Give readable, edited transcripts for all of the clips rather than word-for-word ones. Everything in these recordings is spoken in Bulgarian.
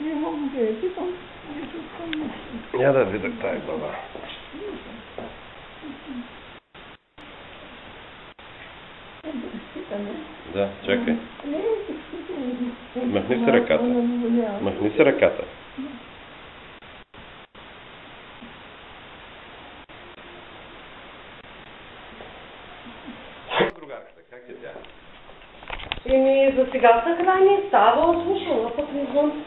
Не мога да я питам. Я да видя тая глава. Да, чакай. Махни се ръката. Махни се ръката. Другарката, как е тя? За сега съхрани, става, слушала, пък не знам.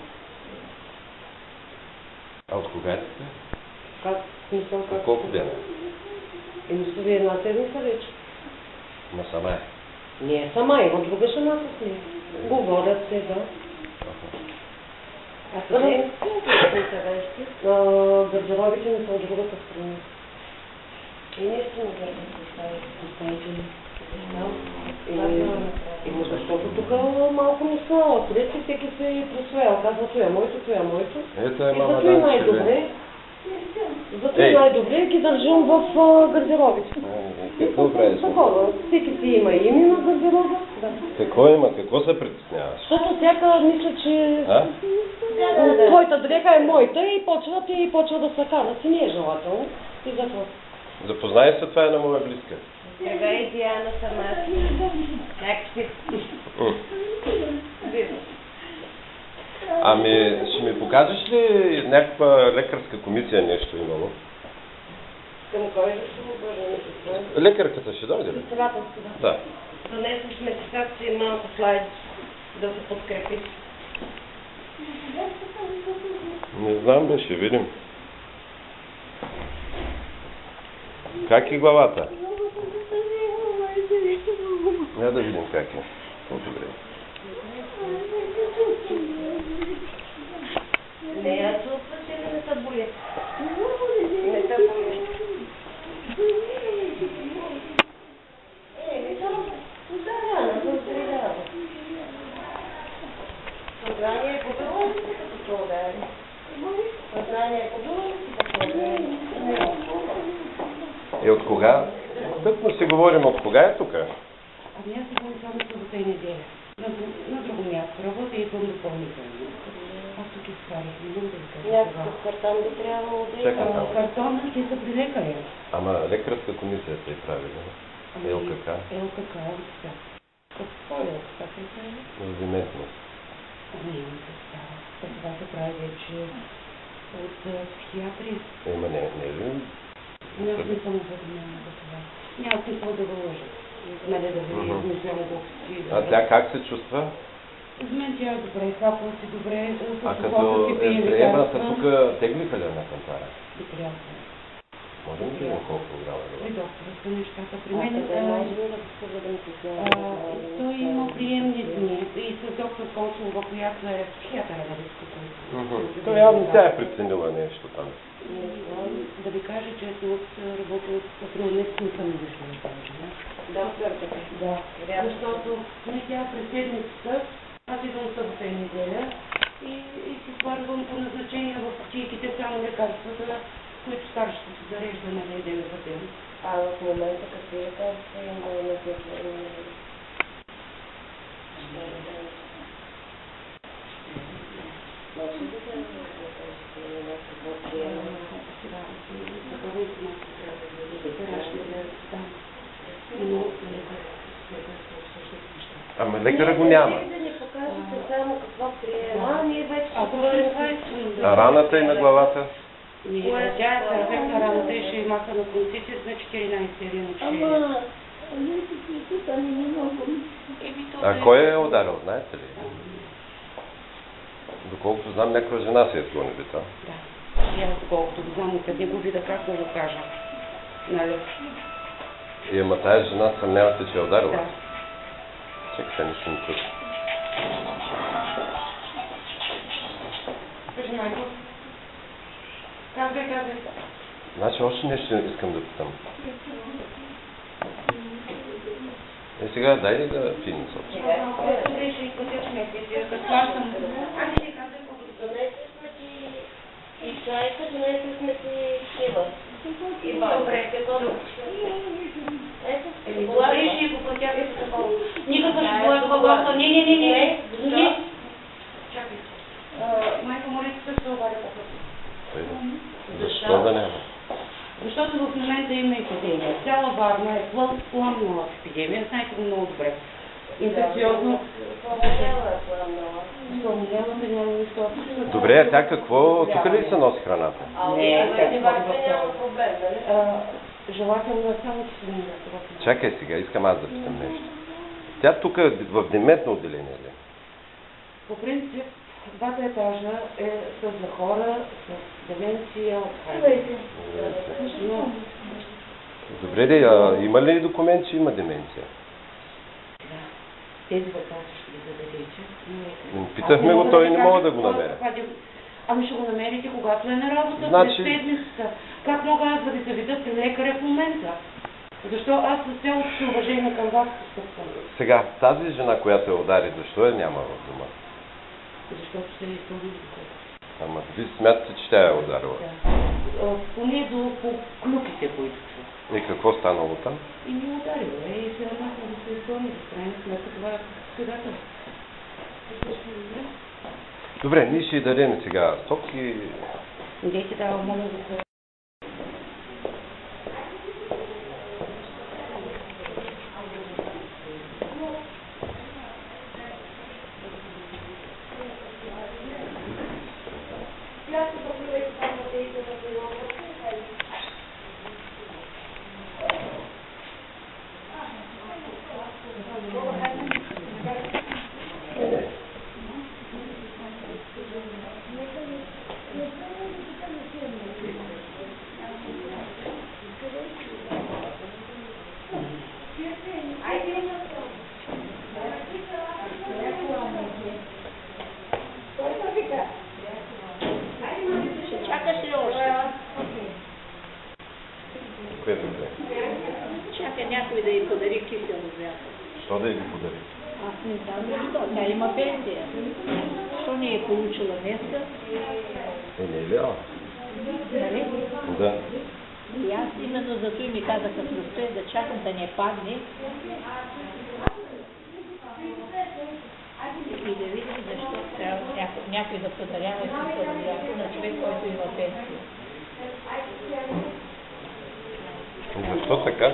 А от кога е така? Как? Смисъл как? Колко дена? Стои една седмица вече. Ма сама е. Не е сама, има друга жена с нея. Говорят се, да. А къде? Гардеробите не са от другата страна. И не сте на представители. Защото тук малко не са. Откъде си всеки се просвеял. Казва, това е моето, това е моето. Ето е, мама, да, най-добре. Зато е най-добре ги държим в гардеробите. Какво правиш? Всеки си има име на гардероба. Да. Какво има? Какво се притесняваш? Защото всяка мисля, че твоята дрека е моята и почва да се карат и не е желателно. И затова. Запознай се, това е на моя близка. Сега и Диана сама. Как ще? Ами, ще ми покажеш ли някаква лекарска комисия нещо имало? Към кой да се обърнем? Лекарката ще дойде ли? Председателство, Да. Донесли сме си малко слайд да се подкрепи. Не знам, бе, ще видим. Как е главата? Я да видим как е. По-добре. Не, аз чувствам, че не се боля. Не се боля. Не съм ударена, съм средана. Съзнание е побило ли си като се удари? Съзнание е побило ли си като се удари? И от кога? Тъкмо си говорим от кога е тук? Ами аз съм само събота и неделя. На друго място работя и съм допълнително. Аз тук изкарах, не мога да ви кажа. Някакъв картон би трябвало да Чакам. Картона ти са при лекаря. Ама лекарска комисия се е правила. ЛКК. ЛКК, да. Какво е ЛКК? Разиметност. Ами имам представа. Това се прави вече от психиатри. Ема не е ли? Аз не съм уведомена за това. Няма смисъл да го лъжа. Нали да ви измислям колко си. А тя как се чувства? За мен тя е добре, хапва си добре. А като е приемната тук, теглиха ли на кантара? И приятно. Можем ли да видим колко програма При е? доктора са нещата. При мен той има има приемни дни и с доктор Консулова, която е психиатъра на диското. То явно тя е преценила нещо там. Да ви кажа, че аз работя с април месец, не съм виждала тази. Да, защото тя през седмицата, аз идвам събота и неделя и си сварвам по назначение в кутийките само лекарствата, които старшите се зарежда на ден за ден. А в момента какви лекарства има на назначение? Може ли да ми кажете някакво приема? Ама лекара го няма. Да ни покажете само какво приема, ние вече А раната и на главата? Тя е перфектна раната и ще има на конците за 14 или на 4. А кой е ударил, знаете ли? Доколкото знам, някаква жена се е сгонебита. Да. И аз доколкото го знам, къде го видя, как да го кажа. Нали? И ама тая жена съмнявате, че е ударила? Да. Чекайте, нищо не чуш. Кажи, Майко. Казвай. Значи още нещо искам да питам. Сега дай ли да филм собствено? Ще изпътиш месеци. Плащам. Ами ще казвай колко донесли сме ти и чайка, донесли сме ти шива. И добре, какво да Добре, ще го платя за такова. Никакъв ще бъде въпроса. Не. Варна е пламнала епидемия, знаете го много добре. Инфекциозно. Пламнала да няма нищо. Добре, а тя какво? Тук ли се носи храната? Не, няма проблем, нали? Желателно е само, че се не това. Чакай сега, искам аз да питам нещо. Тя тук в деметно отделение ли? По принцип, двата етажа са за хора с деменция от Алцхаймер. Но Добре, има ли документ, че има деменция? тези въпроси ще ги зададете. Питахме го, той не мога да го намеря. Ами ще го намерите, когато е на работа, Значи... през седмицата. Как мога аз да ви заведа при лекаря в момента? Защо аз с цялото си уважение към вас постъпвам? Сега, тази жена, която я удари, защо я няма в дома? Защото се е изпълнили. Ама вие смятате, че тя я е ударила? Да. Поне по клюките, които са. И какво станало там? И ми ударила. И се намахна да се изпълни. В крайна сметка това е сегата. Добре, ние ще й дадем сега сок и... Дайте да моля да се... Чака някой да й подари кисело зято. Що да й го подари? Аз не знам защо. Тя има пенсия. Що не е получила днеска? Не е ли? Нали? Да. И аз именно зато и ми казаха, престоя да чакам да не падне. И да видим защо трябва някой да подарява кисело зято на човек, който има пенсия. Защо така?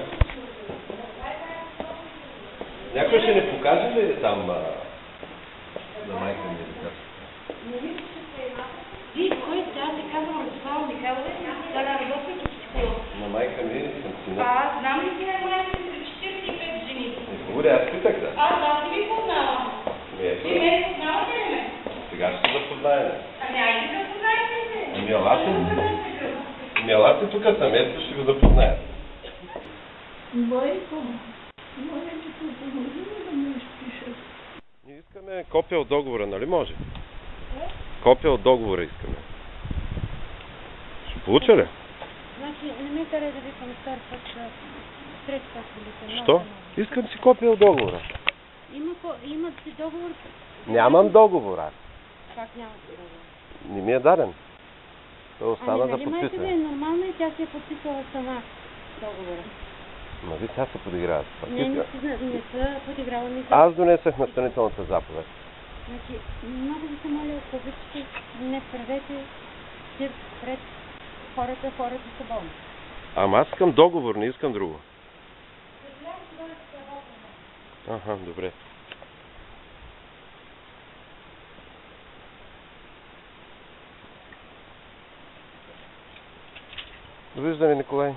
Някой ще не покаже ли там на майка ми децата? Вие, кой сега се казва Радослава Михайлова, да работи като психолог. На майка ми съм сина. А, знам ли си на майка ми 45 жени? Не говоря, аз питах да. Аз не ви познавам. Ето. Ти ме познавате ли ме? Сега ще се запознаем. Ами айде да познаете се. Ами елате тук съм, ето ще го запознаем. Майко, моля ти се помоги да ми изпишеш. Ние искаме копия от договора, нали може? Копия от договора искаме. Ще получа ли? Значи, не ме карай да викам стар път, трети път билите. Що? Искам си копия от договора. Има си договор? Нямам договор аз. Как няма договор? Не ми е даден. Той остана да Нали майка подписва. да е нормална и тя си е подписала сама договора. Ма ви сега се подиграват. Не са подиграла ми. Аз донесах настанителната заповед. Значи, много ви се моля, ако обичате, не правете цирк пред хората са болни. Ама аз искам договор, не искам друго. Аха, добре. Довиждане, Николай.